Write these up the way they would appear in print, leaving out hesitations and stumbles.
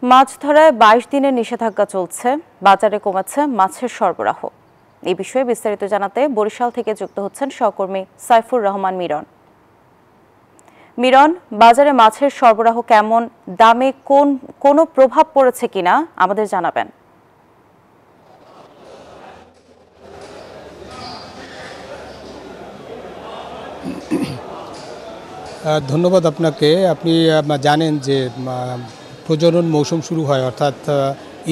মাছ ধরায় ২২ দিনের নিষেধাজ্ঞা চলছে, বাজারে কমেছে মাছের সরবরাহ। এই বিষয়ে বিস্তারিত জানাতে বরিশাল থেকে যুক্ত হচ্ছেন সহকর্মী সাইফুর রহমান মিরন। মিরন, বাজারে মাছের সরবরাহ কেমন, দামে কোনো প্রভাব পড়েছে কিনা আমাদের জানাবেন। ধন্যবাদ আপনাকে। আপনি জানেন যে প্রজনন মৌসুম শুরু হয়, অর্থাৎ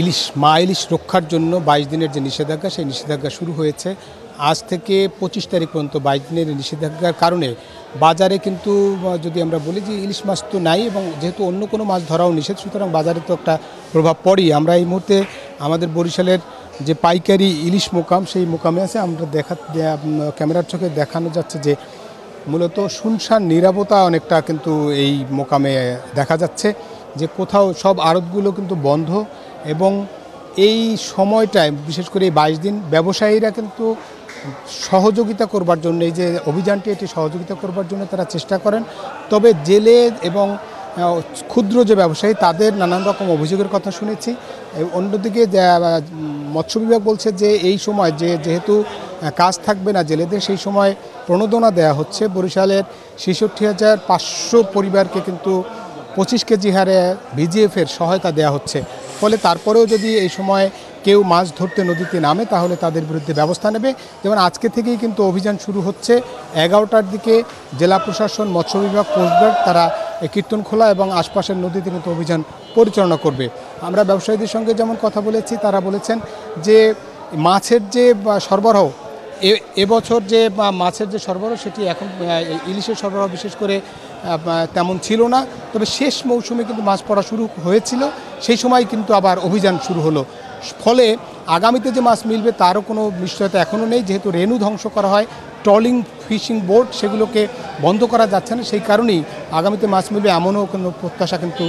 ইলিশ রক্ষার জন্য ২২ দিনের যে নিষেধাজ্ঞা, সেই নিষেধাজ্ঞা শুরু হয়েছে আজ থেকে ২৫ তারিখ পর্যন্ত। ২২ দিনের নিষেধাজ্ঞার কারণে বাজারে কিন্তু যদি আমরা বলি যে ইলিশ মাছ তো নাই, এবং যেহেতু অন্য কোনো মাছ ধরাও নিষেধ, সুতরাং বাজারে তো একটা প্রভাব পড়েই। আমরা এই মুহূর্তে আমাদের বরিশালের যে পাইকারি ইলিশ মোকাম, সেই মোকামে আছে। আমরা ক্যামেরার চোখে দেখানো যাচ্ছে যে মূলত শুনশান নীরবতা অনেকটা কিন্তু এই মোকামে দেখা যাচ্ছে, যে কোথাও সব আড়তগুলো কিন্তু বন্ধ। এবং এই সময়টায় বিশেষ করে এই ২২ দিন ব্যবসায়ীরা কিন্তু সহযোগিতা করবার জন্য, এই যে অভিযানটি, এটি সহযোগিতা করবার জন্য তারা চেষ্টা করেন। তবে জেলে এবং ক্ষুদ্র যে ব্যবসায়ী, তাদের নানান রকম অভিযোগের কথা শুনেছি। অন্যদিকে মৎস্য বিভাগ বলছে যে এই সময় যেহেতু কাজ থাকবে না জেলেদের, সেই সময় প্রণোদনা দেওয়া হচ্ছে। বরিশালের ৬৬,৫০০ পরিবারকে কিন্তু ২৫ কেজি হারে ভিজিএফের সহায়তা দেওয়া হচ্ছে। ফলে তারপরেও যদি এই সময় কেউ মাছ ধরতে নদীতে নামে, তাহলে তাদের বিরুদ্ধে ব্যবস্থা নেবে। যেমন আজকে থেকেই কিন্তু অভিযান শুরু হচ্ছে। ১১টার দিকে জেলা প্রশাসন, মৎস্য বিভাগ, কোস্টগার্ড তারা কীর্তনখোলা এবং আশপাশের নদীতে কিন্তু অভিযান পরিচালনা করবে। আমরা ব্যবসায়ীদের সঙ্গে যেমন কথা বলেছি, তারা বলেছেন যে মাছের যে সরবরাহ, এবছর যে মাছের যে সরবরাহ, সেটি এখন ইলিশের সরবরাহ বিশেষ করে তেমন ছিল না। তবে শেষ মৌসুমে কিন্তু মাছ পড়া শুরু হয়েছিল, সেই সময় কিন্তু আবার অভিযান শুরু হলো। ফলে আগামীতে যে মাছ মিলবে তারও কোনো নিশ্চয়তা এখনও নেই, যেহেতু রেনু ধ্বংস করা হয়, ট্রলিং ফিশিং বোট সেগুলোকে বন্ধ করা যাচ্ছে না। সেই কারণেই আগামীতে মাছ মিলবে এমনও কোনো প্রত্যাশা কিন্তু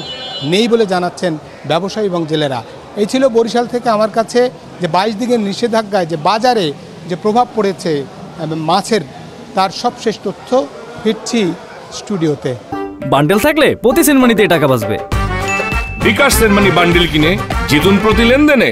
নেই বলে জানাচ্ছেন ব্যবসায়ী এবং জেলেরা। এই ছিল বরিশাল থেকে আমার কাছে যে ২২ দিনের নিষেধাজ্ঞায় যে বাজারে যে প্রভাব পড়েছে মাছের, তার সবশেষ তথ্য। ফিরছি স্টুডিওতে। বান্ডেল থাকলে প্রতি সেনমানিতে টাকা বাঁচবে। বিকাশ সেনমানি বান্ডেল কিনে জিতুন প্রতি লেনদেনে।